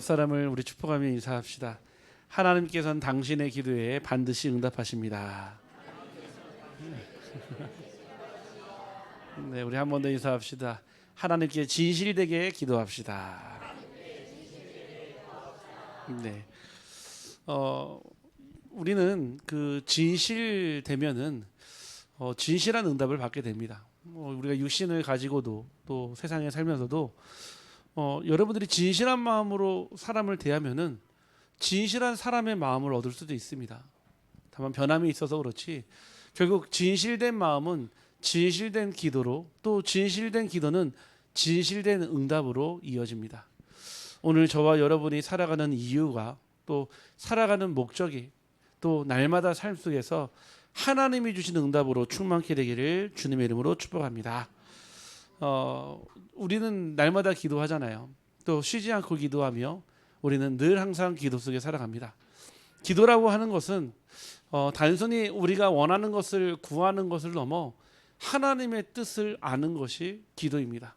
사람을 우리 축복하며 인사합시다. 하나님께서는 당신의 기도에 반드시 응답하십니다. 네, 우리 한 번 더 인사합시다. 하나님께 진실되게 기도합시다. 네, 우리는 그 진실되면은 진실한 응답을 받게 됩니다. 우리가 육신을 가지고도 또 세상에 살면서도 여러분들이 진실한 마음으로 사람을 대하면은 진실한 사람의 마음을 얻을 수도 있습니다. 다만 변함이 있어서 그렇지 결국 진실된 마음은 진실된 기도로, 또 진실된 기도는 진실된 응답으로 이어집니다. 오늘 저와 여러분이 살아가는 이유가, 또 살아가는 목적이, 또 날마다 삶 속에서 하나님이 주신 응답으로 충만케 되기를 주님의 이름으로 축복합니다. 우리는 날마다 기도하잖아요. 또 쉬지 않고 기도하며 우리는 늘 항상 기도 속에 살아갑니다. 기도라고 하는 것은 단순히 우리가 원하는 것을 구하는 것을 넘어 하나님의 뜻을 아는 것이 기도입니다.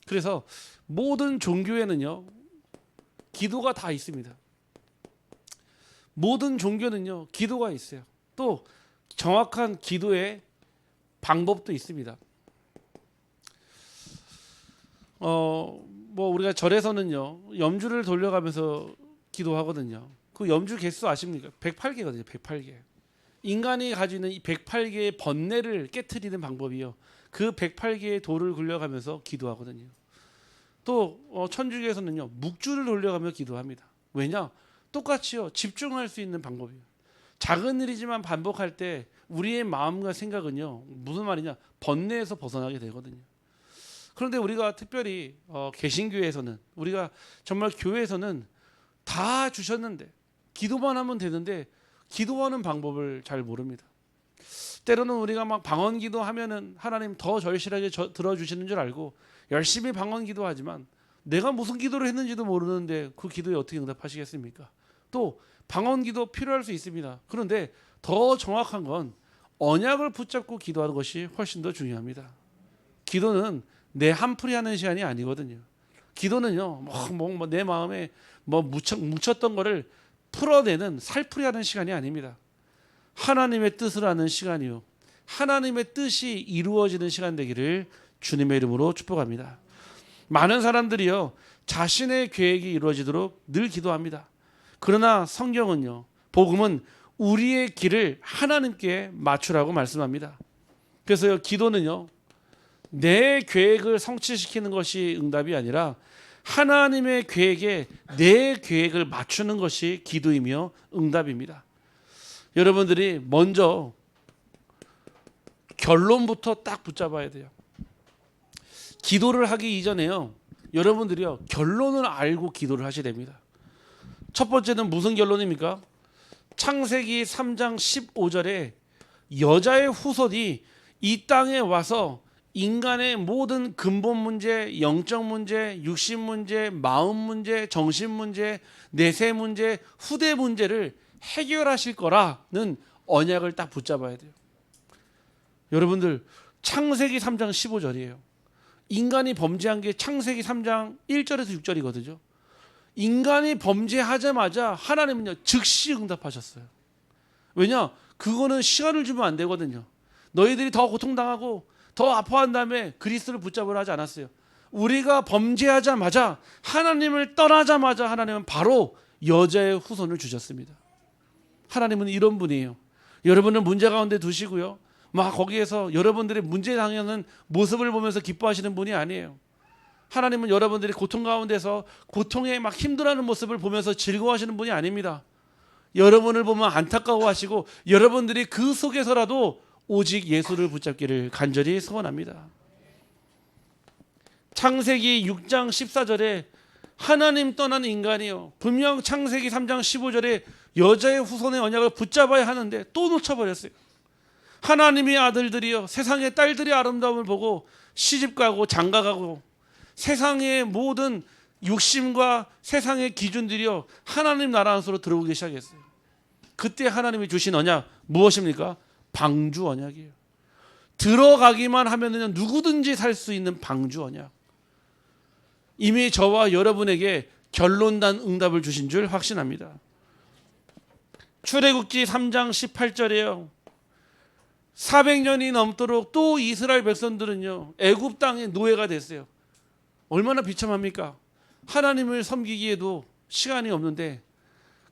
그래서 모든 종교에는요, 기도가 다 있습니다. 모든 종교는요, 기도가 있어요. 또 정확한 기도의 방법도 있습니다. 우리가 절에서는요, 염주를 돌려가면서 기도하거든요. 그 염주 개수 아십니까? 108개거든요. 108개. 인간이 가지고 있는 이 108개의 번뇌를 깨트리는 방법이요, 그 108개의 돌을 굴려가면서 기도하거든요. 또 천주교에서는요, 묵주를 돌려가며 기도합니다. 왜냐? 똑같이요, 집중할 수 있는 방법이에요. 작은 일이지만 반복할 때 우리의 마음과 생각은요, 무슨 말이냐? 번뇌에서 벗어나게 되거든요. 그런데 우리가 특별히 개신교에서는, 우리가 정말 교회에서는 다 주셨는데 기도만 하면 되는데 기도하는 방법을 잘 모릅니다. 때로는 우리가 막 방언 기도하면은 하나님 더 절실하게 들어주시는 줄 알고 열심히 방언 기도하지만 내가 무슨 기도를 했는지도 모르는데 그 기도에 어떻게 응답하시겠습니까? 또 방언 기도 필요할 수 있습니다. 그런데 더 정확한 건 언약을 붙잡고 기도하는 것이 훨씬 더 중요합니다. 기도는 내 한풀이 하는 시간이 아니거든요. 기도는요, 내 마음에 묻혔던 거를 풀어내는 살풀이 하는 시간이 아닙니다. 하나님의 뜻을 아는 시간이요, 하나님의 뜻이 이루어지는 시간 되기를 주님의 이름으로 축복합니다. 많은 사람들이요, 자신의 계획이 이루어지도록 늘 기도합니다. 그러나 성경은요, 복음은 우리의 길을 하나님께 맞추라고 말씀합니다. 그래서 기도는요, 내 계획을 성취시키는 것이 응답이 아니라 하나님의 계획에 내 계획을 맞추는 것이 기도이며 응답입니다. 여러분들이 먼저 결론부터 딱 붙잡아야 돼요. 기도를 하기 이전에요, 여러분들이요, 결론을 알고 기도를 하셔야 됩니다. 첫 번째는 무슨 결론입니까? 창세기 3장 15절에 여자의 후손이 이 땅에 와서 인간의 모든 근본 문제, 영적 문제, 육신 문제, 마음 문제, 정신 문제, 내세 문제, 후대 문제를 해결하실 거라는 언약을 딱 붙잡아야 돼요. 여러분들, 창세기 3장 15절이에요. 인간이 범죄한 게 창세기 3장 1절에서 6절이거든요. 인간이 범죄하자마자 하나님은요, 즉시 응답하셨어요. 왜냐? 그거는 시간을 주면 안 되거든요. 너희들이 더 고통당하고 더 아파한 다음에 그리스도를 붙잡으라 하지 않았어요. 우리가 범죄하자마자, 하나님을 떠나자마자 하나님은 바로 여자의 후손을 주셨습니다. 하나님은 이런 분이에요. 여러분은 문제 가운데 두시고요, 막 거기에서 여러분들의 문제 당하는 모습을 보면서 기뻐하시는 분이 아니에요. 하나님은 여러분들이 고통 가운데서 고통에 막 힘들어하는 모습을 보면서 즐거워하시는 분이 아닙니다. 여러분을 보면 안타까워하시고 여러분들이 그 속에서라도 오직 예수를 붙잡기를 간절히 소원합니다. 창세기 6장 14절에 하나님 떠난 인간이요, 분명 창세기 3장 15절에 여자의 후손의 언약을 붙잡아야 하는데 또 놓쳐버렸어요. 하나님의 아들들이요, 세상의 딸들의 아름다움을 보고 시집가고 장가가고 세상의 모든 욕심과 세상의 기준들이요, 하나님 나라 안으로 들어오기 시작했어요. 그때 하나님이 주신 언약 무엇입니까? 방주 언약이에요. 들어가기만 하면은 누구든지 살 수 있는 방주 언약. 이미 저와 여러분에게 결론단 응답을 주신 줄 확신합니다. 출애굽기 3장 18절에요. 400년이 넘도록 또 이스라엘 백성들은요 애굽 땅의 노예가 됐어요. 얼마나 비참합니까? 하나님을 섬기기에도 시간이 없는데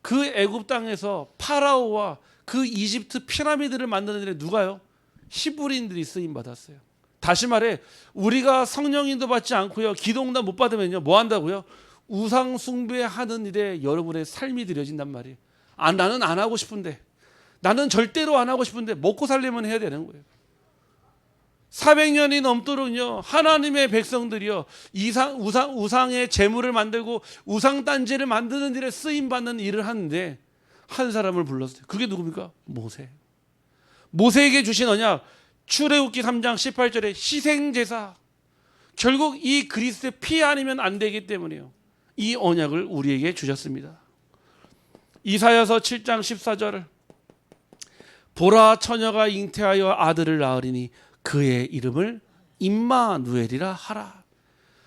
그 애굽 땅에서 파라오와 그 이집트 피라미드를 만드는 일에 누가요? 히브리인들이 쓰임 받았어요. 다시 말해 우리가 성령인도 받지 않고요 기도응답 못 받으면요 뭐 한다고요? 우상 숭배하는 일에 여러분의 삶이 들여진단 말이에요. 나는 안 하고 싶은데, 나는 절대로 안 하고 싶은데 먹고 살려면 해야 되는 거예요. 400년이 넘도록요 하나님의 백성들이요 우상의 제물을 만들고 우상 단지를 만드는 일에 쓰임 받는 일을 하는데 한 사람을 불렀어요. 그게 누굽니까? 모세. 모세에게 주신 언약, 출애굽기 3장 18절에 희생제사. 결국 이 그리스도의 피 아니면 안 되기 때문에요 이 언약을 우리에게 주셨습니다. 이사야서 7장 14절, 보라 처녀가 잉태하여 아들을 낳으리니 그의 이름을 임마누엘이라 하라.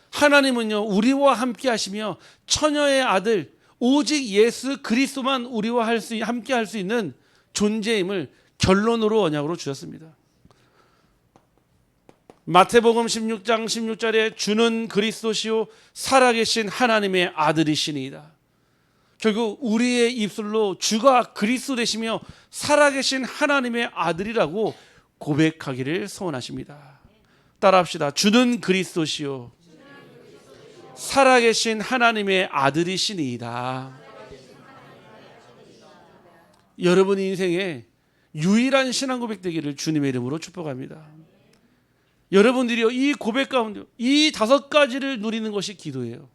하나님은요 우리와 함께 하시며 처녀의 아들 오직 예수 그리스도만 우리와 함께 할 수 있는 존재임을 결론으로 언약으로 주셨습니다. 마태복음 16장 16절에 주는 그리스도시요 살아계신 하나님의 아들이시니이다. 결국 우리의 입술로 주가 그리스도 되시며 살아계신 하나님의 아들이라고 고백하기를 소원하십니다. 따라합시다. 주는 그리스도시요 살아계신 하나님의 아들이시니이다. 여러분 인생에 유일한 신앙 고백 되기를 주님의 이름으로 축복합니다. 여러분들이요 이 고백 가운데 이 5가지를 누리는 것이 기도예요.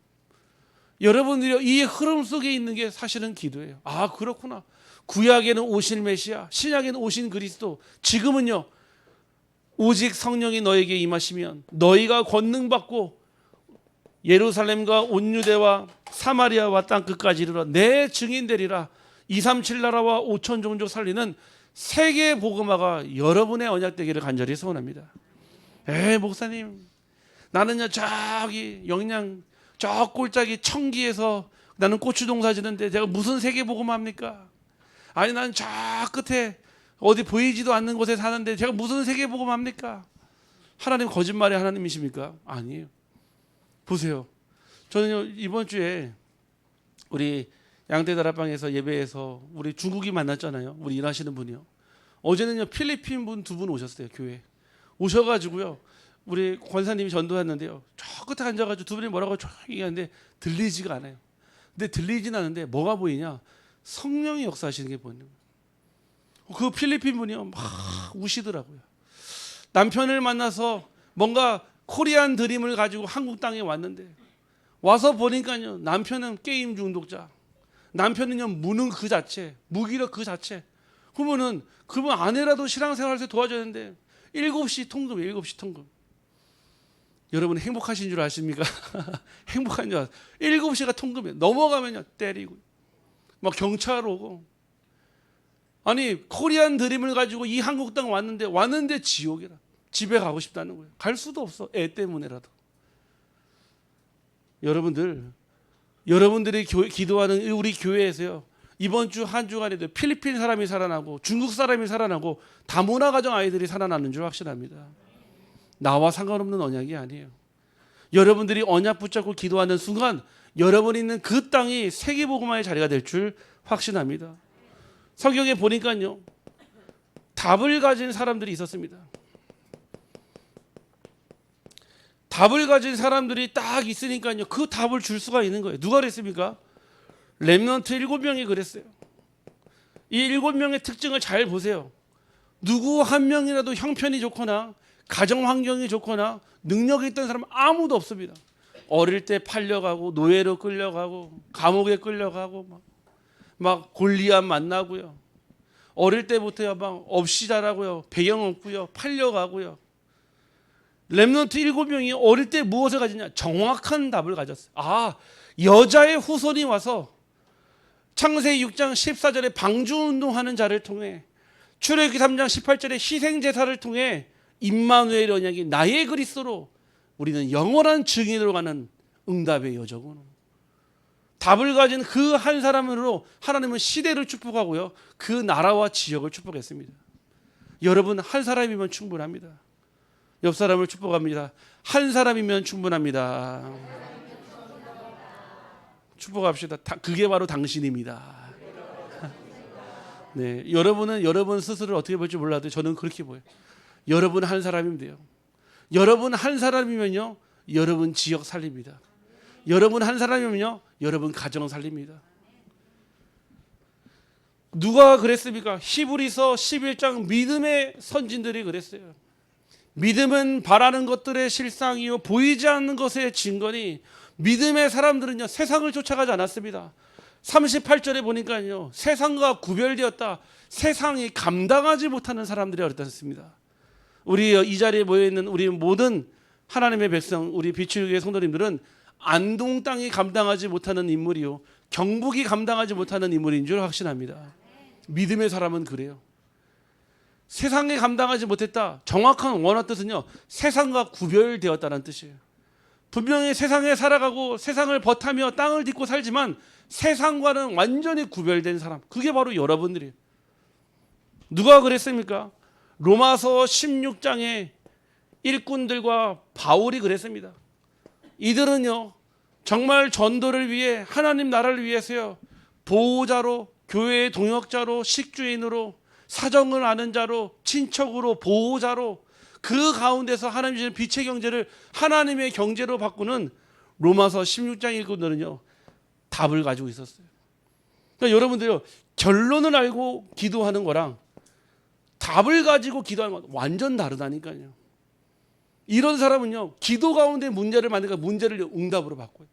여러분들이요 이 흐름 속에 있는 게 사실은 기도예요. 아 그렇구나. 구약에는 오신 메시아, 신약에는 오신 그리스도, 지금은요 오직 성령이 너에게 임하시면 너희가 권능 받고 예루살렘과 온 유대와 사마리아와 땅 끝까지 이르러 내 증인 되리라. 237 나라와 5천 종족 살리는 세계 복음화가 여러분의 언약 되기를 간절히 소원합니다. 목사님 나는요 저기 영양 저 꼴짝이 청기에서 나는 고추 농사 지는데 제가 무슨 세계 복음화입니까? 아니 나는 저 끝에 어디 보이지도 않는 곳에 사는데 제가 무슨 세계 복음화입니까? 하나님 거짓말의 하나님이십니까? 아니에요. 보세요. 저는요 이번 주에 우리 양떼다락방에서 예배에서 우리 중국인 만났잖아요. 우리 일하시는 분이요. 어제는요 필리핀 분 2분 오셨어요. 교회 오셔가지고요 우리 권사님이 전도했는데요 저 끝에 앉아가지고 2분이 뭐라고 조용히 얘기하는데 들리지가 않아요. 근데 들리진 않은데 뭐가 보이냐? 성령이 역사하시는 게 보이는 거예요. 그 필리핀 분이요 막 우시더라고요. 남편을 만나서 뭔가 코리안 드림을 가지고 한국 땅에 왔는데 와서 보니까요 남편은 게임 중독자, 남편은요 무능 그 자체, 무기력 그 자체. 그러면은 그분 아내라도 신앙생활할 때 도와줘야 되는데 7시 통금이에요. 7시 통금. 여러분 행복하신 줄 아십니까? 행복한 줄 아세요? 7시가 통금이에요. 넘어가면요 때리고 막 경찰 오고. 아니 코리안 드림을 가지고 이 한국 땅 왔는데 지옥이라. 집에 가고 싶다는 거예요. 갈 수도 없어. 애 때문에라도. 여러분들이 기도하는 우리 교회에서요 이번 주 한 주간에도 필리핀 사람이 살아나고 중국 사람이 살아나고 다문화 가정 아이들이 살아나는 줄 확신합니다. 나와 상관없는 언약이 아니에요. 여러분들이 언약 붙잡고 기도하는 순간 여러분이 있는 그 땅이 세계복음화의 자리가 될 줄 확신합니다. 성경에 보니까요 답을 가진 사람들이 있었습니다. 답을 가진 사람들이 딱 있으니까요 그 답을 줄 수가 있는 거예요. 누가 그랬습니까? 렘넌트 7명이 그랬어요. 이 7명의 특징을 잘 보세요. 누구 한 명이라도 형편이 좋거나 가정 환경이 좋거나 능력이 있던 사람은 아무도 없습니다. 어릴 때 팔려가고 노예로 끌려가고 감옥에 끌려가고 막 골리앗 만나고요. 어릴 때부터 막 없이 자라고요. 배경 없고요. 팔려가고요. 렘넌트 7명이 어릴 때 무엇을 가졌냐? 정확한 답을 가졌어요. 여자의 후손이 와서 창세기 6장 14절에 방주운동하는 자를 통해 출애굽기 3장 18절에 희생제사를 통해 임마누엘 언약이 나의 그리스도로 우리는 영원한 증인으로 가는 응답의 여정으로 답을 가진 그 한 사람으로 하나님은 시대를 축복하고요, 그 나라와 지역을 축복했습니다. 여러분 한 사람이면 충분합니다. 옆 사람을 축복합니다. 한 사람이면 충분합니다. 축복합시다. 그게 바로 당신입니다. 네, 여러분은 여러분 스스로를 어떻게 볼지 몰라도 저는 그렇게 보여요. 여러분 한 사람이면 돼요. 여러분 한 사람이면요, 여러분 지역 살립니다. 여러분 한 사람이면요, 여러분 가정 살립니다. 누가 그랬습니까? 히브리서 11장 믿음의 선진들이 그랬어요. 믿음은 바라는 것들의 실상이요 보이지 않는 것의 증거니, 믿음의 사람들은요 세상을 쫓아가지 않았습니다. 38절에 보니까요, 세상과 구별되었다. 세상이 감당하지 못하는 사람들이 어렸습니다. 우리 이 자리에 모여있는 우리 모든 하나님의 백성, 우리 비추교회 성도님들은 안동 땅이 감당하지 못하는 인물이요, 경북이 감당하지 못하는 인물인 줄 확신합니다. 믿음의 사람은 그래요. 세상에 감당하지 못했다. 정확한 원어 뜻은요, 세상과 구별되었다는 뜻이에요. 분명히 세상에 살아가고 세상을 버타며 땅을 딛고 살지만 세상과는 완전히 구별된 사람, 그게 바로 여러분들이에요. 누가 그랬습니까? 로마서 16장에 일꾼들과 바울이 그랬습니다. 이들은요 정말 전도를 위해, 하나님 나라를 위해서요, 보호자로, 교회의 동역자로, 식주인으로, 사정을 아는 자로, 친척으로, 보호자로, 그 가운데서 하나님 주시는 빛의 경제를 하나님의 경제로 바꾸는 로마서 16장 일꾼들은요 답을 가지고 있었어요. 그러니까 여러분들요, 결론을 알고 기도하는 거랑 답을 가지고 기도하는 건 완전 다르다니까요. 이런 사람은요 기도 가운데 문제를 만나니까 문제를 응답으로 바꿔요.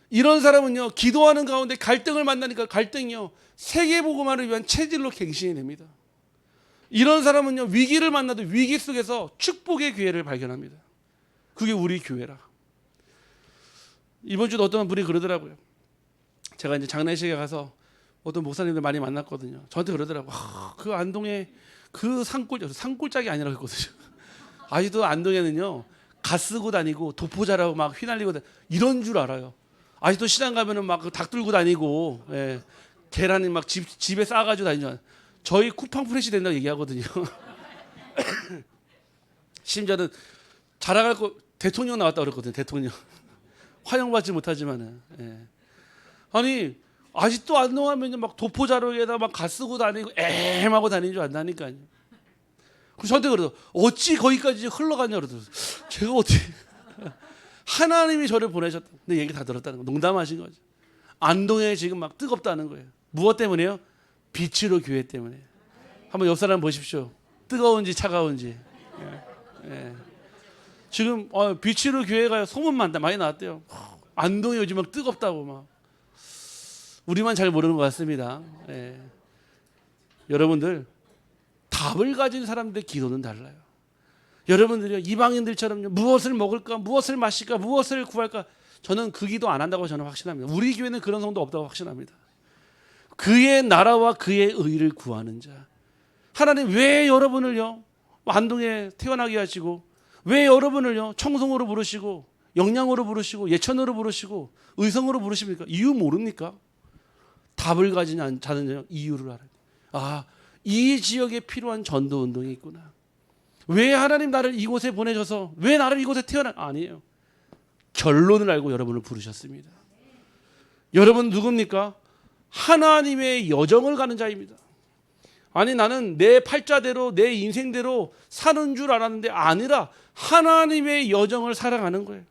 이런 사람은요 기도하는 가운데 갈등을 만나니까 갈등이요 세계복음화를 위한 체질로 갱신이 됩니다. 이런 사람은요 위기를 만나도 위기 속에서 축복의 기회를 발견합니다. 그게 우리 교회라. 이번 주도 어떤 분이 그러더라고요. 제가 이제 장례식에 가서 어떤 목사님들 많이 만났거든요. 저한테 그러더라고요. 그 안동에 그 산골짜기 아니라고 했거든요. 아직도 안동에는요 갓 쓰고 다니고 도포자라고 막 휘날리고 이런 줄 알아요. 아직도 시장 가면은 막 닭 들고 다니고, 예, 계란이 막 집에 싸가지고 다니죠. 저희 쿠팡 프레시 된다고 얘기하거든요. 심지어는 자랑할 거 대통령 나왔다 그랬거든요. 대통령 환영받지 못하지만은, 예. 아니 아직도 안동하면 막 도포자로에다 막 갓 쓰고 다니고 애매하고 다니는 줄 안다니까요. 그래서 저한테 그러더 어찌 거기까지 흘러갔냐 그러더라고요. 제가 어떻게 하나님이 저를 보내셨다. 근데 얘기 다 들었다는 거, 농담하신 거죠. 안동에 지금 막 뜨겁다는 거예요. 무엇 때문에요? 빛으로 교회 때문에. 한번 옆 사람 보십시오. 뜨거운지 차가운지. 예. 예. 지금 빛으로 교회가 소문만 많이 나왔대요. 안동이 요즘 막 뜨겁다고 막. 우리만 잘 모르는 것 같습니다. 예. 여러분들 답을 가진 사람들의 기도는 달라요. 여러분들이요 이방인들처럼 무엇을 먹을까, 무엇을 마실까, 무엇을 구할까, 저는 그 기도 안 한다고 저는 확신합니다. 우리 교회는 그런 성도 없다고 확신합니다. 그의 나라와 그의 의를 구하는 자. 하나님 왜 여러분을요 안동에 태어나게 하시고, 왜 여러분을요 청송으로 부르시고, 영양으로 부르시고, 예천으로 부르시고, 의성으로 부르십니까? 이유 모릅니까? 답을 가진 자는 이유를 알아야 돼요. 아, 이 지역에 필요한 전도 운동이 있구나. 왜 하나님 나를 이곳에 보내셔서, 왜 나를 이곳에 아니에요. 결론을 알고 여러분을 부르셨습니다. 여러분 누굽니까? 하나님의 여정을 가는 자입니다. 아니 나는 내 팔자대로 내 인생대로 사는 줄 알았는데 아니라 하나님의 여정을 살아가는 거예요.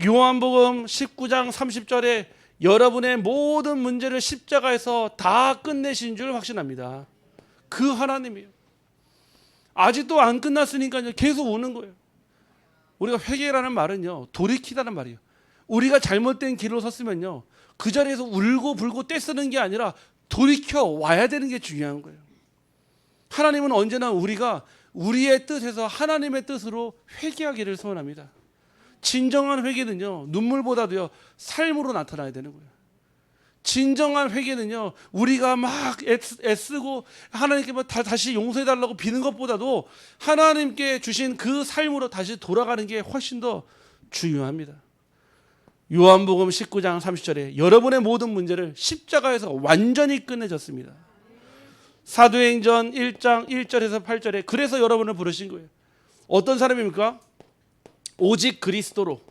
요한복음 19장 30절에 여러분의 모든 문제를 십자가에서 다 끝내신 줄 확신합니다. 그 하나님이에요. 아직도 안 끝났으니까요 계속 오는 거예요. 우리가 회개라는 말은요 돌이키다는 말이에요. 우리가 잘못된 길로 섰으면요 그 자리에서 울고 불고 떼쓰는 게 아니라 돌이켜 와야 되는 게 중요한 거예요. 하나님은 언제나 우리가 우리의 뜻에서 하나님의 뜻으로 회개하기를 소원합니다. 진정한 회개는요 눈물보다도요 삶으로 나타나야 되는 거예요. 진정한 회개는요 우리가 막 애쓰고 하나님께 다시 용서해달라고 비는 것보다도 하나님께 주신 그 삶으로 다시 돌아가는 게 훨씬 더 중요합니다. 요한복음 19장 30절에 여러분의 모든 문제를 십자가에서 완전히 끝내줬습니다. 사도행전 1장 1절에서 8절에 그래서 여러분을 부르신 거예요. 어떤 사람입니까? 오직 그리스도로,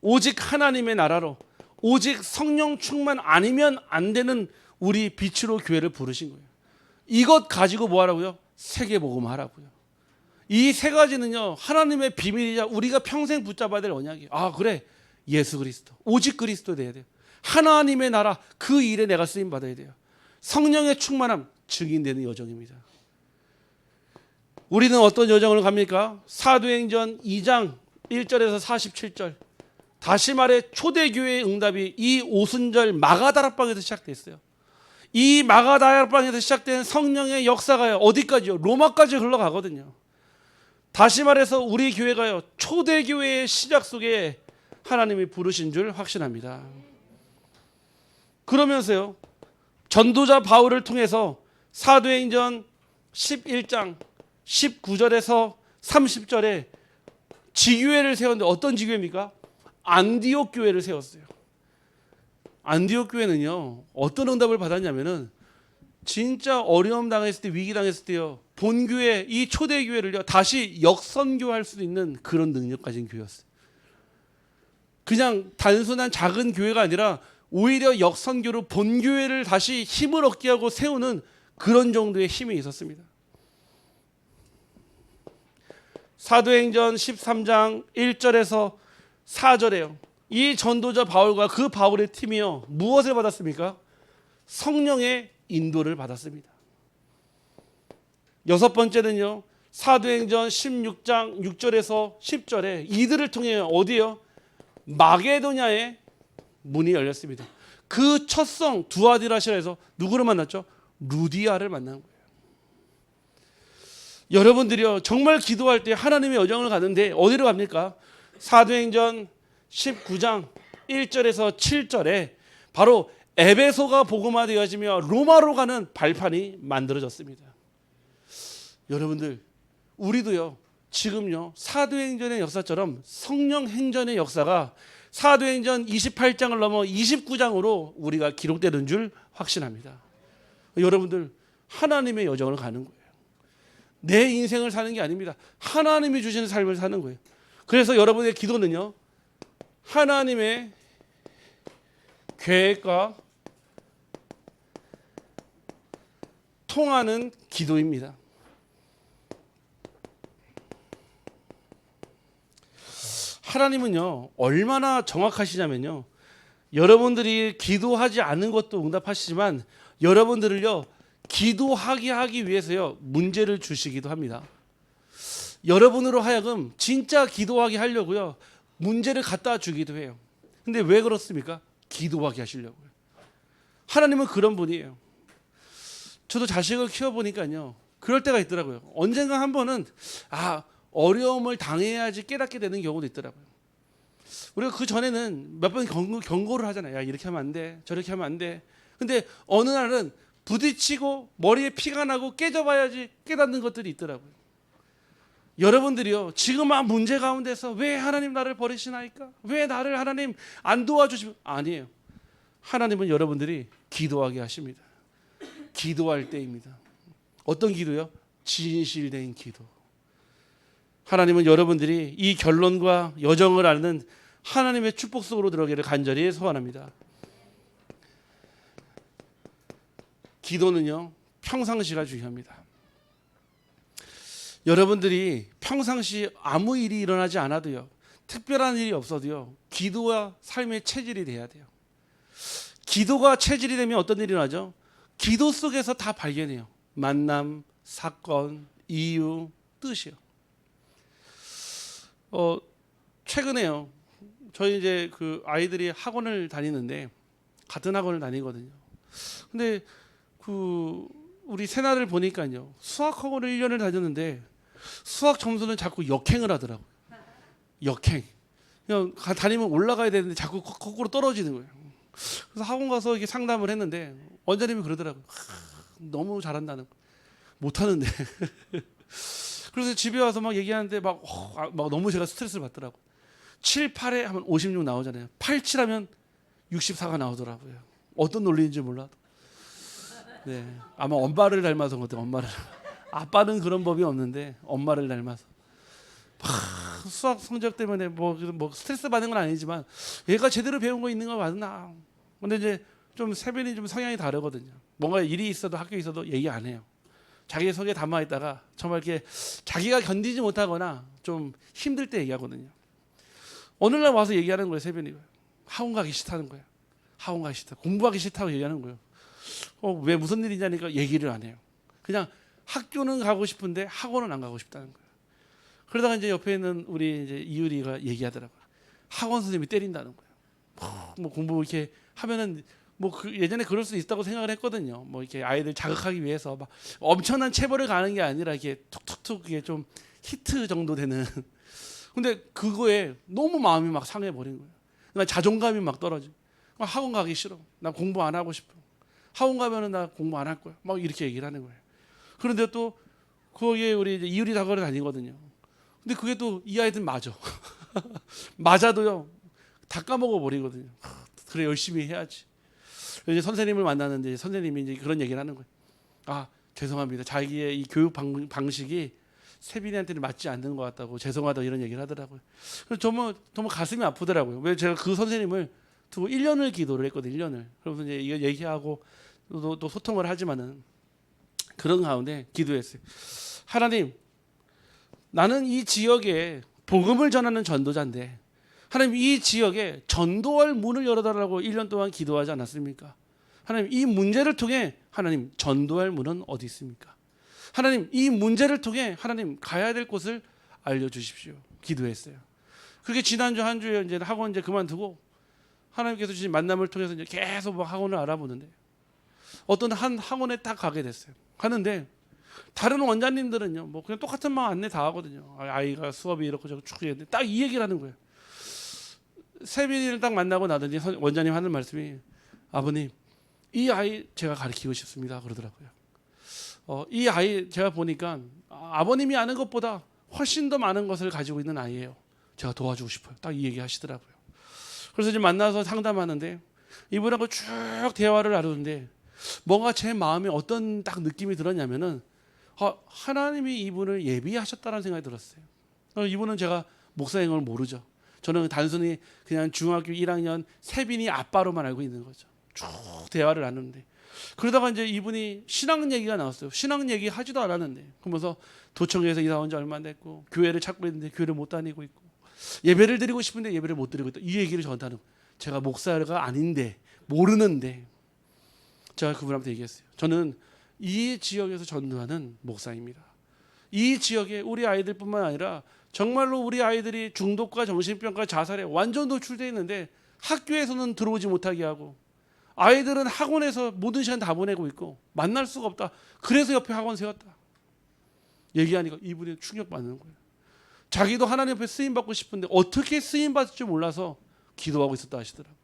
오직 하나님의 나라로, 오직 성령 충만 아니면 안 되는 우리 빛으로 교회를 부르신 거예요. 이것 가지고 뭐 하라고요? 세계복음 하라고요. 이 세 가지는요, 하나님의 비밀이자 우리가 평생 붙잡아야 될 언약이에요. 아, 그래. 예수 그리스도, 오직 그리스도 돼야 돼요. 하나님의 나라, 그 일에 내가 쓰임 받아야 돼요. 성령의 충만함, 증인되는 여정입니다. 우리는 어떤 여정을 갑니까? 사도행전 2장 1절에서 47절. 다시 말해 초대교회의 응답이 이 오순절 마가다락방에서 시작됐어요. 이 마가다락방에서 시작된 성령의 역사가요, 어디까지요? 로마까지 흘러가거든요. 다시 말해서 우리 교회가요, 초대교회의 시작 속에 하나님이 부르신 줄 확신합니다. 그러면서요, 전도자 바울을 통해서 사도행전 11장 19절에서 30절에 지교회를 세웠는데 어떤 지교회입니까? 안디옥 교회를 세웠어요. 안디옥 교회는요, 어떤 응답을 받았냐면은 진짜 어려움 당했을 때, 위기 당했을 때요, 본교회, 이 초대교회를요 다시 역선교할 수 있는 그런 능력 가진 교회였어요. 그냥 단순한 작은 교회가 아니라 오히려 역선교로 본교회를 다시 힘을 얻게 하고 세우는 그런 정도의 힘이 있었습니다. 사도행전 13장 1절에서 4절에요, 이 전도자 바울과 그 바울의 팀이요, 무엇을 받았습니까? 성령의 인도를 받았습니다. 여섯 번째는요, 사도행전 16장 6절에서 10절에 이들을 통해 어디요? 마게도냐의 문이 열렸습니다. 그 첫 성 두아디라시라에서 누구를 만났죠? 루디아를 만난 거예요. 여러분들이요, 정말 기도할 때 하나님의 여정을 가는데 어디로 갑니까? 사도행전 19장 1절에서 7절에 바로 에베소가 복음화되어지며 로마로 가는 발판이 만들어졌습니다. 여러분들, 우리도요, 지금요, 사도행전의 역사처럼 성령 행전의 역사가 사도행전 28장을 넘어 29장으로 우리가 기록되는 줄 확신합니다. 여러분들, 하나님의 여정을 가는 거예요. 내 인생을 사는 게 아닙니다. 하나님이 주시는 삶을 사는 거예요. 그래서 여러분의 기도는요, 하나님의 계획과 통하는 기도입니다. 하나님은요, 얼마나 정확하시냐면요, 여러분들이 기도하지 않은 것도 응답하시지만 여러분들을요, 기도하게 하기 위해서요, 문제를 주시기도 합니다. 여러분으로 하여금 진짜 기도하게 하려고요, 문제를 갖다 주기도 해요. 근데 왜 그렇습니까? 기도하게 하시려고요. 하나님은 그런 분이에요. 저도 자식을 키워보니까요, 그럴 때가 있더라고요. 언젠가 한 번은 어려움을 당해야지 깨닫게 되는 경우도 있더라고요. 우리가 그 전에는 몇 번 경고를 하잖아요. 야, 이렇게 하면 안 돼, 저렇게 하면 안 돼. 근데 어느 날은 부딪히고 머리에 피가 나고 깨져봐야지 깨닫는 것들이 있더라고요. 여러분들이요, 지금 문제 가운데서 왜 하나님 나를 버리시나이까? 왜 나를 하나님 안 도와주시면? 아니에요. 하나님은 여러분들이 기도하게 하십니다. 기도할 때입니다. 어떤 기도요? 진실된 기도. 하나님은 여러분들이 이 결론과 여정을 아는 하나님의 축복 속으로 들어가기를 간절히 소원합니다. 기도는요, 평상시가 중요합니다. 여러분들이 평상시 아무 일이 일어나지 않아도요, 특별한 일이 없어도요, 기도와 삶의 체질이 돼야 돼요. 기도가 체질이 되면 어떤 일이 일어나죠? 기도 속에서 다 발견해요. 만남, 사건, 이유, 뜻이요. 최근에요, 저희 이제 그 아이들이 학원을 다니는데 같은 학원을 다니거든요. 근데 그 우리 새날을 보니까요, 수학 학원을 1년을 다녔는데 수학 점수는 자꾸 역행을 하더라고요. 역행. 그냥 다니면 올라가야 되는데 자꾸 거꾸로 떨어지는 거예요. 그래서 학원 가서 이렇게 상담을 했는데 원장님이 그러더라고요. 너무 잘한다는 거. 못하는데. 그래서 집에 와서 막 얘기하는데 막 너무 제가 스트레스를 받더라고요. 7, 8에 하면 56 나오잖아요. 8, 7 하면 64가 나오더라고요. 어떤 논리인지 몰라도. 네, 아마 엄마를 닮아서 그런 것 같아요. 엄마를. 아빠는 그런 법이 없는데 엄마를 닮아서. 수학 성적 때문에 뭐 스트레스 받는 건 아니지만 얘가 제대로 배운 거 있는 거 맞나? 근데 이제 좀 세변이 좀 성향이 다르거든요. 뭔가 일이 있어도 학교에 있어도 얘기 안 해요. 자기 속에 담아 있다가 정말 이렇게 자기가 견디지 못하거나 좀 힘들 때 얘기하거든요. 어느 날 와서 얘기하는 거예요. 세변이가 학원 가기 싫다는 거예요. 학원 가기 싫다, 공부하기 싫다고 얘기하는 거예요. 왜 무슨 일이냐니까 얘기를 안 해요. 그냥 학교는 가고 싶은데 학원은 안 가고 싶다는 거예요. 그러다가 이제 옆에 있는 우리 이제 이유리가 얘기하더라고요. 학원 선생님이 때린다는 거예요. 뭐 공부 이렇게 하면은 예전에 그럴 수 있다고 생각을 했거든요. 뭐 이렇게 아이들 자극하기 위해서 막 엄청난 체벌을 가는 게 아니라 이렇게 툭툭툭 이게 좀 히트 정도 되는. 근데 그거에 너무 마음이 막 상해 버린 거예요. 그러니까 자존감이 막 떨어져. 학원 가기 싫어. 나 공부 안 하고 싶어. 학원 가면은 나 공부 안 할 거야. 막 이렇게 얘기를 하는 거예요. 그런데 또 거기에 우리 이제 이유리 학원을 다니거든요. 근데 그게 또 이 아이들 맞아. 맞아도요 다 까먹어 버리거든요. 그래 열심히 해야지. 이제 선생님을 만나는데 선생님이 이제 그런 얘기를 하는 거예요. 아 죄송합니다. 자기의 이 교육 방식이 세빈이한테는 맞지 않는 것 같다고 죄송하다 이런 얘기를 하더라고요. 그래서 정말 가슴이 아프더라고요. 왜 제가 그 선생님을 두고 1년을 기도를 했거든요. 1년을. 그래서 이제 이거 얘기하고 또 소통을 하지만은 그런 가운데 기도했어요. 하나님, 나는 이 지역에 복음을 전하는 전도자인데 하나님 이 지역에 전도할 문을 열어달라고 1년 동안 기도하지 않았습니까? 하나님 이 문제를 통해 하나님 전도할 문은 어디 있습니까? 하나님 이 문제를 통해 하나님 가야 될 곳을 알려주십시오. 기도했어요. 그렇게 지난주 한 주에 이제 학원 이제 그만두고 하나님께서 주신 만남을 통해서 이제 계속 막 학원을 알아보는데 어떤 한 학원에 딱 가게 됐어요. 가는데 다른 원장님들은요 뭐 그냥 똑같은 막 안내 다 하거든요. 아이가 수업이 이렇고 저렇고 쭉 했는데 딱 이 얘기를 하는 거예요. 세빈이를 딱 만나고 나더니 원장님 하는 말씀이 아버님 이 아이 제가 가르치고 싶습니다 그러더라고요. 이 아이 제가 보니까 아버님이 아는 것보다 훨씬 더 많은 것을 가지고 있는 아이예요. 제가 도와주고 싶어요. 딱 이 얘기 하시더라고요. 그래서 이제 만나서 상담하는데 이분하고 쭉 대화를 나누는데 뭔가 제 마음에 어떤 딱 느낌이 들었냐면은 하나님이 이분을 예비하셨다는 생각이 들었어요. 이분은 제가 목사인 걸 모르죠. 저는 단순히 그냥 중학교 1학년 세빈이 아빠로만 알고 있는 거죠. 쭉 대화를 나누는데 그러다가 이제 이분이 신앙 얘기가 나왔어요. 신앙 얘기 하지도 않았는데 그러면서 도청에서 이사 온 지 얼마 안 됐고 교회를 찾고 있는데 교회를 못 다니고 있고 예배를 드리고 싶은데 예배를 못 드리고 있다. 이 얘기를 저한테 하는 거예요. 제가 목사가 아닌데 모르는데 제가 그분한테 얘기했어요. 저는 이 지역에서 전도하는 목사입니다. 이 지역에 우리 아이들뿐만 아니라 정말로 우리 아이들이 중독과 정신병과 자살에 완전 노출되어 있는데 학교에서는 들어오지 못하게 하고 아이들은 학원에서 모든 시간 다 보내고 있고 만날 수가 없다. 그래서 옆에 학원 세웠다. 얘기하니까 이분이 충격받는 거예요. 자기도 하나님 앞에 쓰임받고 싶은데 어떻게 쓰임받을 줄 몰라서 기도하고 있었다 하시더라고요.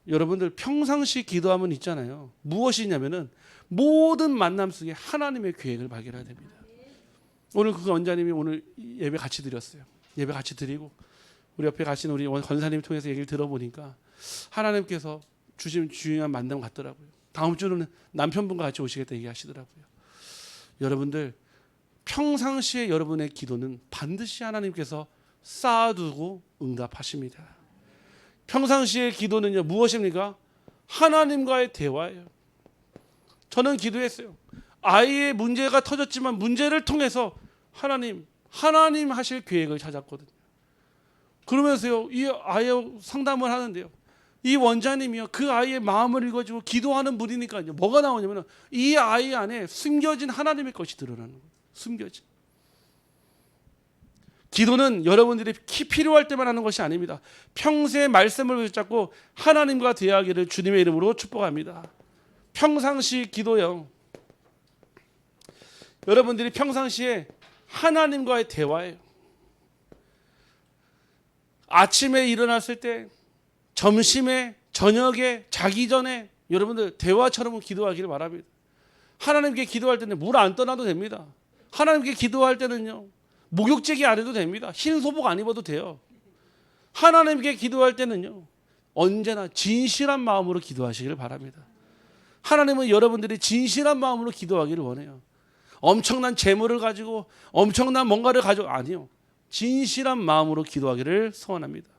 여러분들 평상시 기도하면 있잖아요. 무엇이냐면은 모든 만남 속에 하나님의 계획을 발견해야 됩니다. 오늘 그 원장님이 오늘 예배 같이 드렸어요. 예배 같이 드리고 우리 옆에 가신 우리 권사님 통해서 얘기를 들어보니까 하나님께서 주신 중요한 만남 같더라고요. 다음 주는 남편분과 같이 오시겠다 얘기하시더라고요. 여러분들 평상시에 여러분의 기도는 반드시 하나님께서 쌓아두고 응답하십니다. 평상시의 기도는요 무엇입니까? 하나님과의 대화예요. 저는 기도했어요. 아이의 문제가 터졌지만 문제를 통해서 하나님 하실 계획을 찾았거든요. 그러면서요 이 아이와 상담을 하는데요. 이 원장님이요 그 아이의 마음을 읽어주고 기도하는 분이니까요. 뭐가 나오냐면 이 아이 안에 숨겨진 하나님의 것이 드러나는 거예요. 숨겨진. 기도는 여러분들이 필요할 때만 하는 것이 아닙니다. 평소에 말씀을 붙잡고 하나님과 대화하기를 주님의 이름으로 축복합니다. 평상시 기도요. 여러분들이 평상시에 하나님과의 대화예요. 아침에 일어났을 때, 점심에, 저녁에, 자기 전에 여러분들 대화처럼 기도하기를 바랍니다. 하나님께 기도할 때는 물 안 떠나도 됩니다. 하나님께 기도할 때는요. 목욕제기 안 해도 됩니다. 흰 소복 안 입어도 돼요. 하나님께 기도할 때는요, 언제나 진실한 마음으로 기도하시길 바랍니다. 하나님은 여러분들이 진실한 마음으로 기도하기를 원해요. 엄청난 재물을 가지고 엄청난 뭔가를 가지고 아니요. 진실한 마음으로 기도하기를 소원합니다.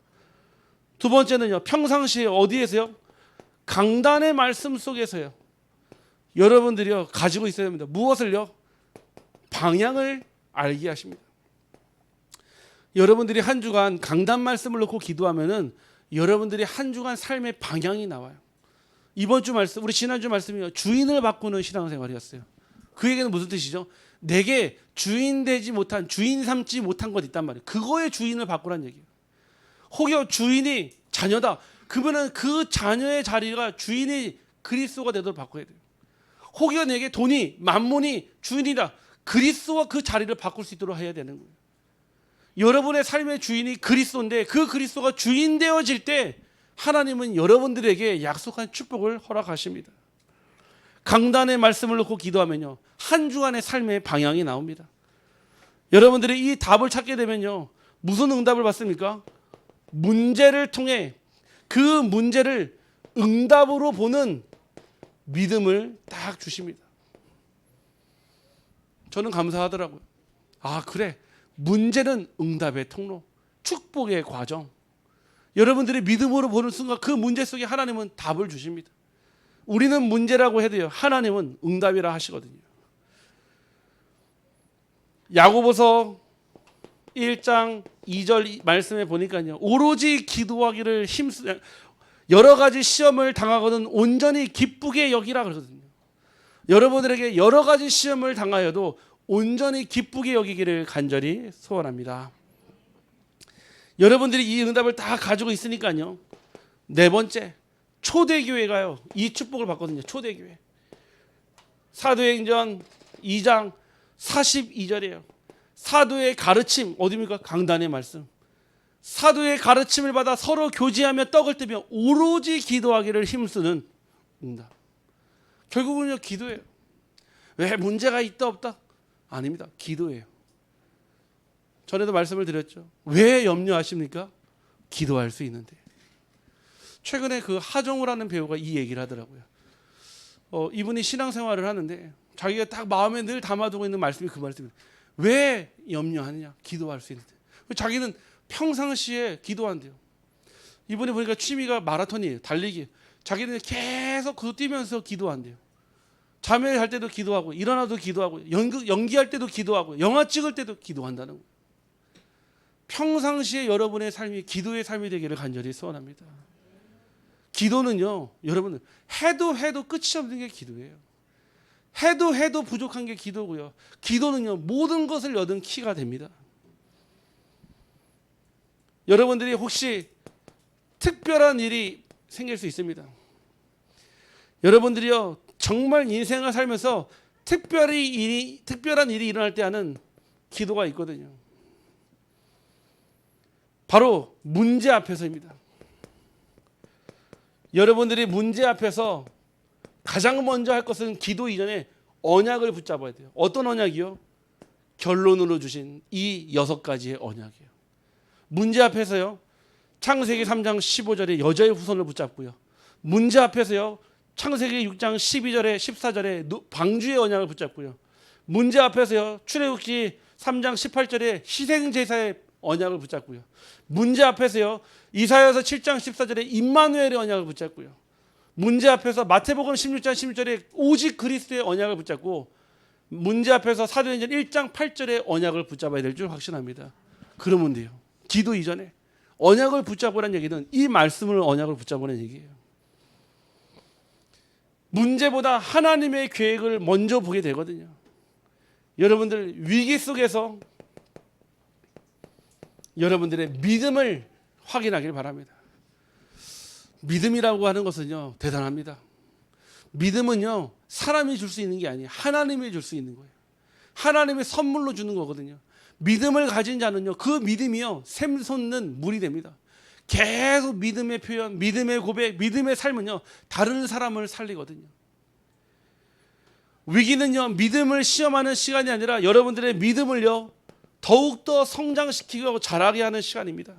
두 번째는요. 평상시에 어디에서요? 강단의 말씀 속에서요. 여러분들이요. 가지고 있어야 합니다. 무엇을요? 방향을 알게 하십니다. 여러분들이 한 주간 강단 말씀을 놓고 기도하면은 여러분들이 한 주간 삶의 방향이 나와요. 이번 주 말씀, 우리 지난주 말씀이요. 주인을 바꾸는 신앙생활이었어요. 그 얘기는 무슨 뜻이죠? 내게 주인 되지 못한, 주인 삼지 못한 것 있단 말이에요. 그거의 주인을 바꾸라는 얘기예요. 혹여 주인이 자녀다. 그러면은 그 자녀의 자리가 주인이 그리스도가 되도록 바꿔야 돼요. 혹여 내게 돈이, 만몬이 주인이다. 그리스도와 그 자리를 바꿀 수 있도록 해야 되는 거예요. 여러분의 삶의 주인이 그리스도인데 그 그리스도가 주인 되어질 때 하나님은 여러분들에게 약속한 축복을 허락하십니다. 강단의 말씀을 놓고 기도하면요. 한 주간의 삶의 방향이 나옵니다. 여러분들이 이 답을 찾게 되면요. 무슨 응답을 받습니까? 문제를 통해 그 문제를 응답으로 보는 믿음을 딱 주십니다. 저는 감사하더라고요. 아, 그래. 문제는 응답의 통로, 축복의 과정. 여러분들이 믿음으로 보는 순간 그 문제 속에 하나님은 답을 주십니다. 우리는 문제라고 해도요. 하나님은 응답이라 하시거든요. 야고보서 1장 2절 말씀에 보니까요. 오로지 기도하기를 힘쓰 여러 가지 시험을 당하거든 온전히 기쁘게 여기라 그러거든요. 여러분들에게 여러 가지 시험을 당하여도 온전히 기쁘게 여기기를 간절히 소원합니다. 여러분들이 이 응답을 다 가지고 있으니까요. 네 번째, 초대교회가요. 이 축복을 받거든요. 초대교회. 사도행전 2장 42절이에요. 사도의 가르침, 어디입니까? 강단의 말씀. 사도의 가르침을 받아 서로 교제하며 떡을 뜨며 오로지 기도하기를 힘쓰는 응답. 결국은요, 기도예요. 왜 문제가 있다 없다? 아닙니다. 기도예요. 전에도 말씀을 드렸죠. 왜 염려하십니까? 기도할 수 있는데. 최근에 그 하정우라는 배우가 이 얘기를 하더라고요. 이분이 신앙생활을 하는데 자기가 딱 마음에 늘 담아두고 있는 말씀이 그 말씀이에요. 왜 염려하느냐? 기도할 수 있는데. 자기는 평상시에 기도한대요. 이분이 보니까 취미가 마라톤이에요. 달리기. 자기는 계속 그거 뛰면서 기도한대요. 잠을 할 때도 기도하고 일어나도 기도하고 연기할 때도 기도하고 영화 찍을 때도 기도한다는 거예요. 평상시에 여러분의 삶이 기도의 삶이 되기를 간절히 소원합니다. 기도는요. 여러분 해도 끝이 없는 게 기도예요. 해도 부족한 게 기도고요. 기도는요. 모든 것을 여든 키가 됩니다. 여러분들이 혹시 특별한 일이 생길 수 있습니다. 여러분들이요. 정말 인생을 살면서 특별한 일이 일어날 때 하는 기도가 있거든요. 바로 문제 앞에서입니다. 여러분들이 문제 앞에서 가장 먼저 할 것은 기도 이전에 언약을 붙잡아야 돼요. 어떤 언약이요? 결론으로 주신 이 6가지의 언약이에요. 문제 앞에서요. 창세기 3장 15절에 여자의 후손을 붙잡고요. 문제 앞에서요. 창세기 6장 12절에 14절에 방주의 언약을 붙잡고요. 문제 앞에서요. 출애굽기 3장 18절에 희생제사의 언약을 붙잡고요. 문제 앞에서요. 이사야서 7장 14절에 임마누엘의 언약을 붙잡고요. 문제 앞에서 마태복음 16장 16절에 오직 그리스도의 언약을 붙잡고 문제 앞에서 사도행전 1장 8절에 언약을 붙잡아야 될 줄 확신합니다. 그러면 돼요. 기도 이전에 언약을 붙잡으라는 얘기는 이 말씀을 언약을 붙잡으라는 얘기예요. 문제보다 하나님의 계획을 먼저 보게 되거든요. 여러분들 위기 속에서 여러분들의 믿음을 확인하길 바랍니다. 믿음이라고 하는 것은요. 대단합니다. 믿음은요. 사람이 줄 수 있는 게 아니에요. 하나님이 줄 수 있는 거예요. 하나님의 선물로 주는 거거든요. 믿음을 가진 자는요. 그 믿음이요. 샘솟는 물이 됩니다. 계속 믿음의 표현, 믿음의 고백, 믿음의 삶은요. 다른 사람을 살리거든요. 위기는요. 믿음을 시험하는 시간이 아니라 여러분들의 믿음을요. 더욱더 성장시키고 자라게 하는 시간입니다.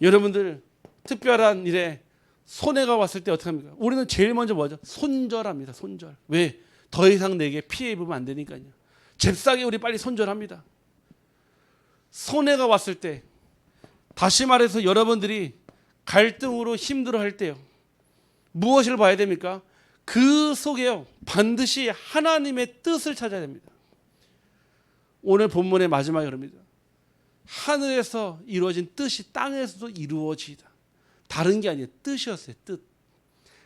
여러분들 특별한 일에 손해가 왔을 때 어떻게 합니까? 우리는 제일 먼저 뭐죠? 손절합니다. 손절. 왜? 더 이상 내게 피해 입으면 안 되니까요. 잽싸게 우리 빨리 손절합니다. 손해가 왔을 때, 다시 말해서 여러분들이 갈등으로 힘들어할 때요, 무엇을 봐야 됩니까? 그 속에요, 반드시 하나님의 뜻을 찾아야 됩니다. 오늘 본문의 마지막에 그럽니다. 하늘에서 이루어진 뜻이 땅에서도 이루어지다. 다른 게 아니에요. 뜻이었어요. 뜻.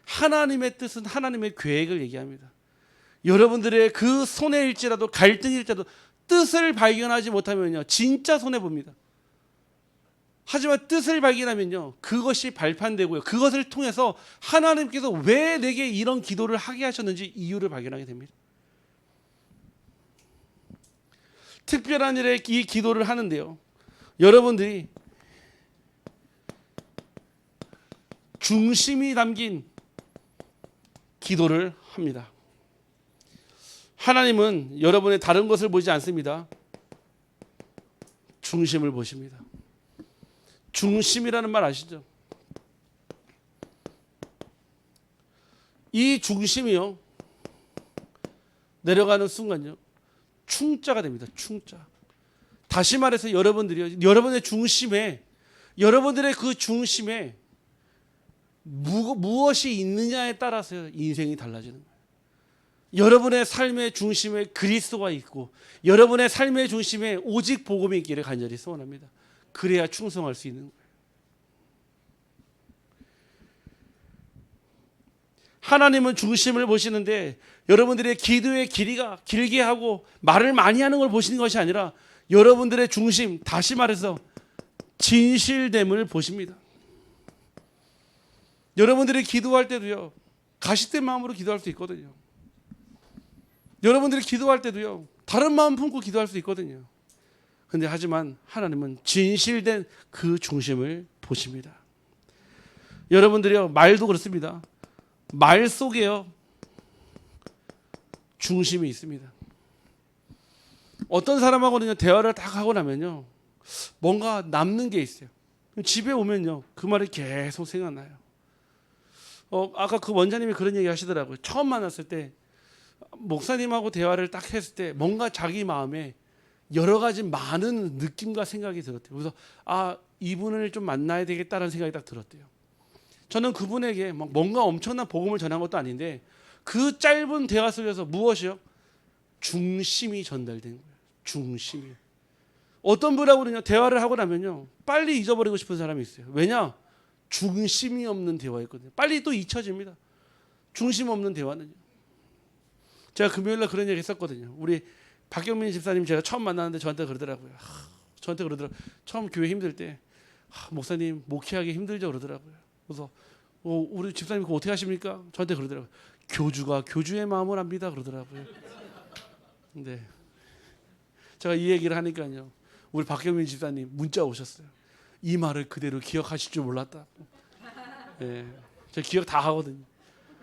하나님의 뜻은 하나님의 계획을 얘기합니다. 여러분들의 그 손해일지라도 갈등일지라도 뜻을 발견하지 못하면요, 진짜 손해봅니다. 하지만 뜻을 발견하면요, 그것이 발판되고요, 그것을 통해서 하나님께서 왜 내게 이런 기도를 하게 하셨는지 이유를 발견하게 됩니다. 특별한 일에 이 기도를 하는데요, 여러분들이 중심이 담긴 기도를 합니다. 하나님은 여러분의 다른 것을 보지 않습니다. 중심을 보십니다. 중심이라는 말 아시죠? 이 중심이요, 내려가는 순간요, 충자가 됩니다. 충자. 다시 말해서 여러분들이요, 여러분의 중심에, 여러분들의 그 중심에 무엇이 있느냐에 따라서 인생이 달라지는 거예요. 여러분의 삶의 중심에 그리스도가 있고 여러분의 삶의 중심에 오직 복음이 있기를 간절히 소원합니다. 그래야 충성할 수 있는 거예요. 하나님은 중심을 보시는데 여러분들의 기도의 길이가 길게 하고 말을 많이 하는 걸 보시는 것이 아니라 여러분들의 중심, 다시 말해서 진실됨을 보십니다. 여러분들이 기도할 때도요, 가시된 마음으로 기도할 수 있거든요. 여러분들이 기도할 때도요, 다른 마음 품고 기도할 수 있거든요. 근데 하지만 하나님은 진실된 그 중심을 보십니다. 여러분들이요, 말도 그렇습니다. 말 속에요, 중심이 있습니다. 어떤 사람하고는 대화를 딱 하고 나면요, 뭔가 남는 게 있어요. 집에 오면요, 그 말이 계속 생각나요. 아까 그 원장님이 그런 얘기 하시더라고요. 처음 만났을 때 목사님하고 대화를 딱 했을 때 뭔가 자기 마음에 여러 가지 많은 느낌과 생각이 들었대요. 그래서 이분을 좀 만나야 되겠다는 생각이 딱 들었대요. 저는 그분에게 뭔가 엄청난 복음을 전한 것도 아닌데 그 짧은 대화 속에서 무엇이요? 중심이 전달된 거예요. 중심이. 어떤 분하고는요, 대화를 하고 나면요, 빨리 잊어버리고 싶은 사람이 있어요. 왜냐? 중심이 없는 대화였거든요. 빨리 또 잊혀집니다. 중심 없는 대화는요. 제가 금요일날 그런 얘기 했었거든요. 우리 박경민 집사님 제가 처음 만났는데 저한테 그러더라고요. 처음 교회 힘들 때 목사님 목회하기 힘들죠 그러더라고요. 그래서 우리 집사님 그거 어떻게 하십니까? 저한테 그러더라고요. 교주가 교주의 마음을 압니다 그러더라고요. 근데 제가 이 얘기를 하니까요, 우리 박경민 집사님 문자 오셨어요. 이 말을 그대로 기억하실 줄 몰랐다. 예, 제가 기억 다 하거든요.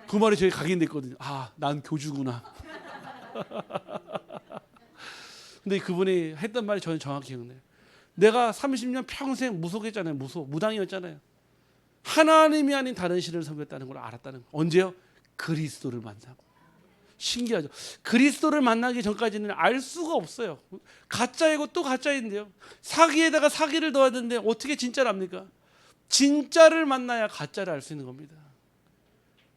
그 말이 저희 각인됐거든요. 난 교주구나. 근데 그분이 했던 말이 저는 정확히 기억나요. 내가 30년 평생 무속했잖아요. 무당이었잖아요. 하나님이 아닌 다른 신을 섬겼다는 걸 알았다는 거. 언제요? 그리스도를 만나고. 신기하죠. 그리스도를 만나기 전까지는 알 수가 없어요. 가짜이고 또 가짜인데요. 사기에다가 사기를 더하는데 어떻게 진짜를 압니까? 진짜를 만나야 가짜를 알 수 있는 겁니다.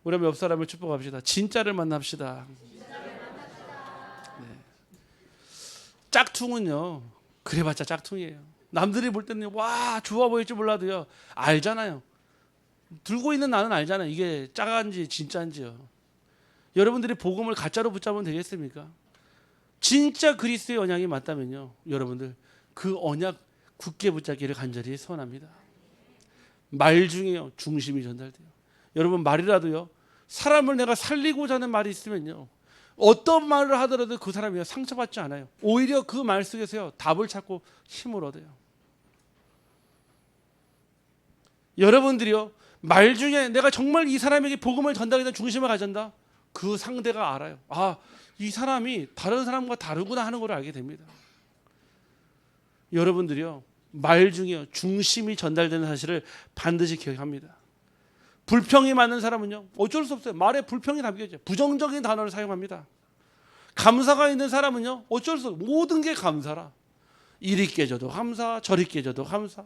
우리 옆 사람을 축복합시다. 진짜를 만납시다. 네. 짝퉁은요, 그래봤자 짝퉁이에요. 남들이 볼 때는 와 좋아 보일지 몰라도요, 알잖아요. 들고 있는 나는 알잖아요. 이게 짜간지 진짜인지요. 여러분들이 복음을 가짜로 붙잡으면 되겠습니까? 진짜 그리스도의 언약이 맞다면요, 여러분들 그 언약 굳게 붙잡기를 간절히 소원합니다. 말 중에요, 중심이 전달돼요. 여러분 말이라도요, 사람을 내가 살리고자 하는 말이 있으면요, 어떤 말을 하더라도 그 사람이 상처받지 않아요. 오히려 그 말 속에서요, 답을 찾고 힘을 얻어요. 여러분들이요, 말 중에 내가 정말 이 사람에게 복음을 전달하기 위한 중심을 가진다. 그 상대가 알아요. 이 사람이 다른 사람과 다르구나 하는 걸 알게 됩니다. 여러분들이요, 말 중에요, 중심이 전달되는 사실을 반드시 기억합니다. 불평이 많은 사람은요, 어쩔 수 없어요. 말에 불평이 담겨져. 부정적인 단어를 사용합니다. 감사가 있는 사람은요, 어쩔 수 없어요. 모든 게 감사라. 이리 깨져도 감사, 저리 깨져도 감사.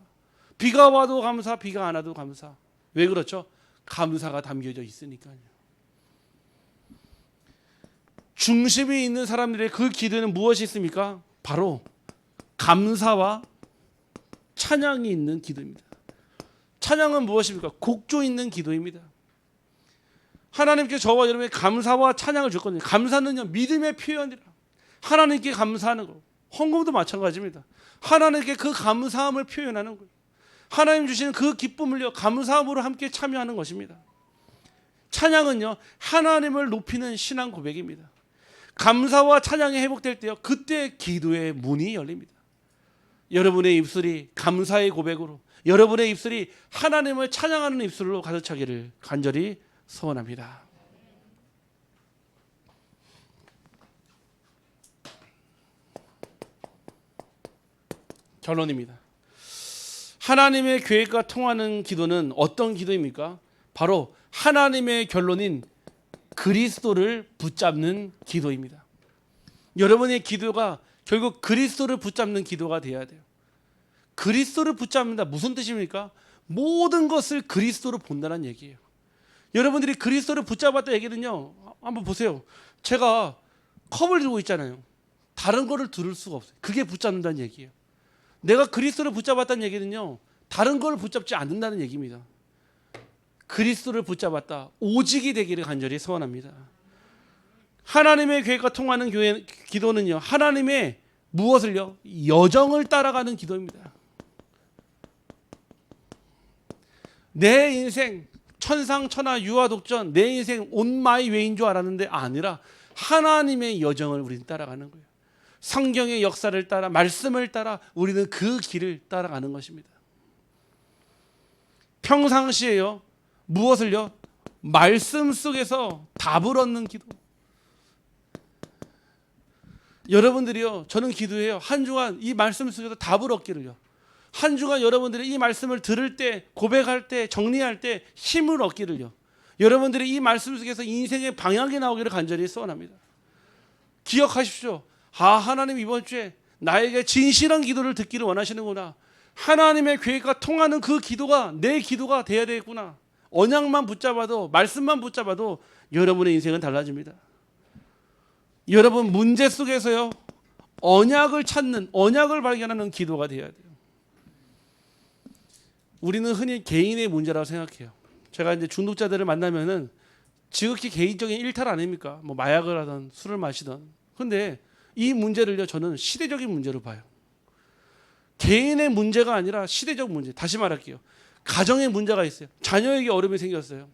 비가 와도 감사, 비가 안 와도 감사. 왜 그렇죠? 감사가 담겨져 있으니까요. 중심이 있는 사람들의 그 기도에는 무엇이 있습니까? 바로 감사와 찬양이 있는 기도입니다. 찬양은 무엇입니까? 곡조 있는 기도입니다. 하나님께 저와 여러분의 감사와 찬양을 줬거든요. 감사는요, 믿음의 표현이라. 하나님께 감사하는 거. 헌금도 마찬가지입니다. 하나님께 그 감사함을 표현하는 거예요. 하나님 주시는 그 기쁨을요, 감사함으로 함께 참여하는 것입니다. 찬양은요, 하나님을 높이는 신앙 고백입니다. 감사와 찬양이 회복될 때요, 그때 기도의 문이 열립니다. 여러분의 입술이 감사의 고백으로, 여러분의 입술이 하나님을 찬양하는 입술로 가득 차기를 간절히 소원합니다. 결론입니다. 하나님의 계획과 통하는 기도는 어떤 기도입니까? 바로 하나님의 결론인 그리스도를 붙잡는 기도입니다. 여러분의 기도가 결국 그리스도를 붙잡는 기도가 되어야 돼요. 그리스도를 붙잡는다, 무슨 뜻입니까? 모든 것을 그리스도로 본다는 얘기예요. 여러분들이 그리스도를 붙잡았다 얘기는요, 한번 보세요. 제가 컵을 들고 있잖아요. 다른 거를 들을 수가 없어요. 그게 붙잡는다는 얘기예요. 내가 그리스도를 붙잡았다는 얘기는요, 다른 걸 붙잡지 않는다는 얘기입니다. 그리스도를 붙잡았다, 오직이 되기를 간절히 소원합니다. 하나님의 계획과 통하는 기도는요, 하나님의 무엇을요? 여정을 따라가는 기도입니다. 내 인생 천상천하 유아독전, 내 인생 온 마이 웨이인 줄 알았는데 아니라 하나님의 여정을 우리는 따라가는 거예요. 성경의 역사를 따라, 말씀을 따라 우리는 그 길을 따라가는 것입니다. 평상시에요, 무엇을요? 말씀 속에서 답을 얻는 기도. 여러분들이요, 저는 기도해요. 한 주간 이 말씀 속에서 답을 얻기를요. 한 주간 여러분들이 이 말씀을 들을 때, 고백할 때, 정리할 때 힘을 얻기를요. 여러분들이 이 말씀 속에서 인생의 방향이 나오기를 간절히 소원합니다. 기억하십시오. 하나님 이번 주에 나에게 진실한 기도를 듣기를 원하시는구나. 하나님의 계획과 통하는 그 기도가 내 기도가 돼야 되겠구나. 언약만 붙잡아도, 말씀만 붙잡아도 여러분의 인생은 달라집니다. 여러분 문제 속에서요, 언약을 찾는, 언약을 발견하는 기도가 되어야 돼요. 우리는 흔히 개인의 문제라고 생각해요. 제가 이제 중독자들을 만나면은 지극히 개인적인 일탈 아닙니까? 뭐 마약을 하든 술을 마시든. 근데 이 문제를요, 저는 시대적인 문제로 봐요. 개인의 문제가 아니라 시대적 문제. 다시 말할게요. 가정의 문제가 있어요. 자녀에게 어려움이 생겼어요.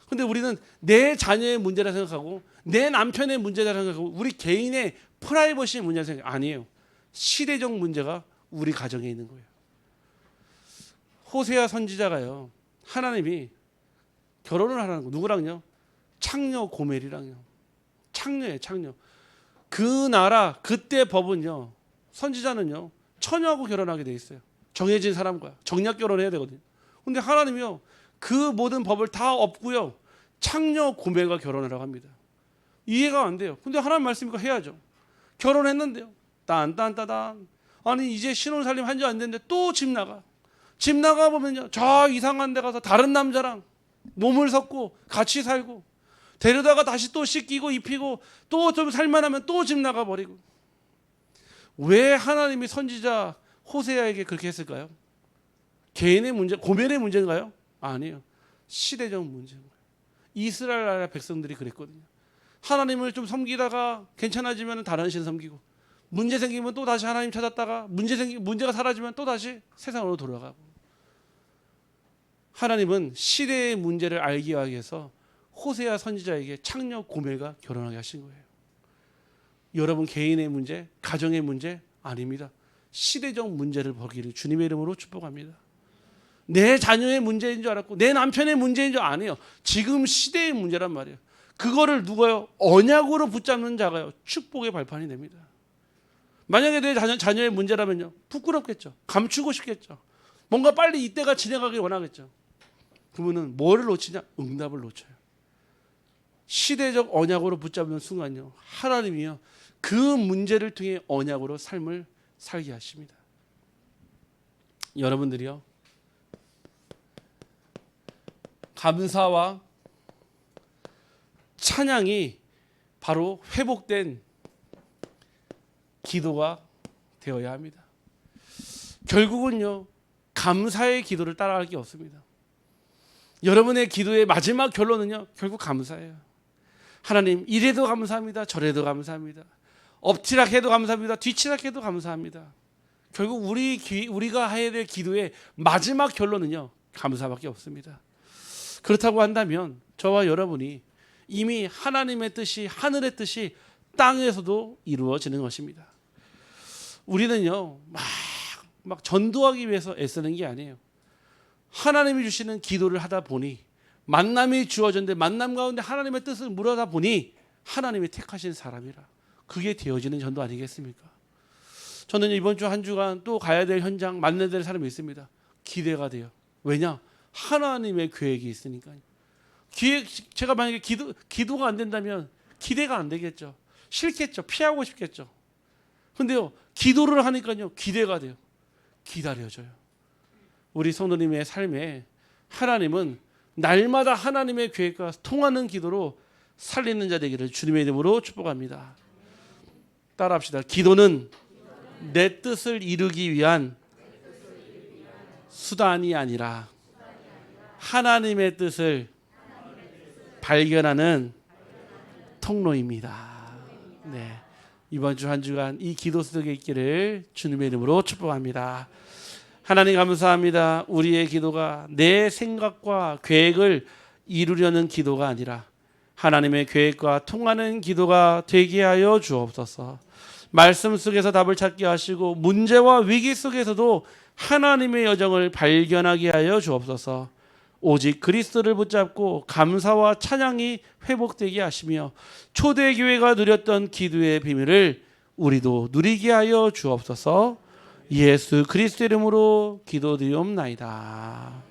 근데 우리는 내 자녀의 문제라 생각하고, 내 남편의 문제라 생각하고, 우리 개인의 프라이버시 문제라 생각. 아니에요. 시대적 문제가 우리 가정에 있는 거예요. 호세아 선지자가요, 하나님이 결혼을 하라는 거. 누구랑요? 창녀 고멜이랑요. 창녀예요, 창녀. 그 나라 그때 법은요, 선지자는요, 처녀하고 결혼하게 돼 있어요. 정해진 사람과 정략 결혼해야 되거든요. 근데 하나님이요, 그 모든 법을 다 엎고요, 창녀 고멜과 결혼하라고 합니다. 이해가 안 돼요. 근데 하나님 말씀이니까 해야죠. 결혼했는데요, 딴딴따단, 아니 이제 신혼살림 한 지 안 됐는데 또 집 나가. 집 나가 보면요, 저 이상한 데 가서 다른 남자랑 몸을 섞고 같이 살고, 데려다가 다시 또 씻기고 입히고, 또 좀 살만하면 또 집 나가 버리고. 왜 하나님이 선지자 호세아에게 그렇게 했을까요? 개인의 문제, 고멜의 문제인가요? 아니에요. 시대적 문제인 거예요. 이스라엘 나라 백성들이 그랬거든요. 하나님을 좀 섬기다가 괜찮아지면 다른 신 섬기고, 문제 생기면 또 다시 하나님 찾았다가 문제가 사라지면 또 다시 세상으로 돌아가고. 하나님은 시대의 문제를 알게 하기 위해서 호세아 선지자에게 창녀 고멜과 결혼하게 하신 거예요. 여러분 개인의 문제, 가정의 문제 아닙니다. 시대적 문제를 보기를 주님의 이름으로 축복합니다. 내 자녀의 문제인 줄 알았고, 내 남편의 문제인 줄 아니에요. 지금 시대의 문제란 말이에요. 그거를 누가요? 언약으로 붙잡는 자가요, 축복의 발판이 됩니다. 만약에 내 자녀의 문제라면요, 부끄럽겠죠. 감추고 싶겠죠. 뭔가 빨리 이때가 지나가길 원하겠죠. 그러면은 뭐를 놓치냐? 응답을 놓쳐요. 시대적 언약으로 붙잡는 순간요, 하나님이요 그 문제를 통해 언약으로 삶을 살게 하십니다. 여러분들이요, 감사와 찬양이 바로 회복된 기도가 되어야 합니다. 결국은요, 감사의 기도를 따라갈 게 없습니다. 여러분의 기도의 마지막 결론은요, 결국 감사예요. 하나님, 이래도 감사합니다. 저래도 감사합니다. 엎치락해도 감사합니다. 뒤치락해도 감사합니다. 결국 우리가 해야 될 기도의 마지막 결론은요, 감사밖에 없습니다. 그렇다고 한다면 저와 여러분이 이미 하나님의 뜻이, 하늘의 뜻이 땅에서도 이루어지는 것입니다. 우리는요, 막 전도하기 위해서 애쓰는 게 아니에요. 하나님이 주시는 기도를 하다 보니, 만남이 주어졌는데 만남 가운데 하나님의 뜻을 물어다 보니 하나님이 택하신 사람이라 그게 되어지는 전도 아니겠습니까? 저는 이번 주 한 주간 또 가야 될 현장, 만나야 될 사람이 있습니다. 기대가 돼요. 왜냐? 하나님의 계획이 있으니까요. 제가 만약에 기도가 안 된다면 기대가 안 되겠죠. 싫겠죠. 피하고 싶겠죠. 근데요, 기도를 하니까요, 기대가 돼요. 기다려져요. 우리 성도님의 삶에 하나님은 날마다 하나님의 계획과 통하는 기도로 살리는 자 되기를 주님의 이름으로 축복합니다. 따라합시다. 기도는 내 뜻을 이루기 위한 수단이 아니라 하나님의 뜻을 발견하는 통로입니다. 네, 이번 주 한 주간 이 기도 속에 있기를 주님의 이름으로 축복합니다. 하나님 감사합니다. 우리의 기도가 내 생각과 계획을 이루려는 기도가 아니라 하나님의 계획과 통하는 기도가 되게 하여 주옵소서. 말씀 속에서 답을 찾게 하시고 문제와 위기 속에서도 하나님의 여정을 발견하게 하여 주옵소서. 오직 그리스도를 붙잡고 감사와 찬양이 회복되게 하시며 초대교회가 누렸던 기도의 비밀을 우리도 누리게 하여 주옵소서. 예수 그리스도 이름으로 기도드리옵나이다.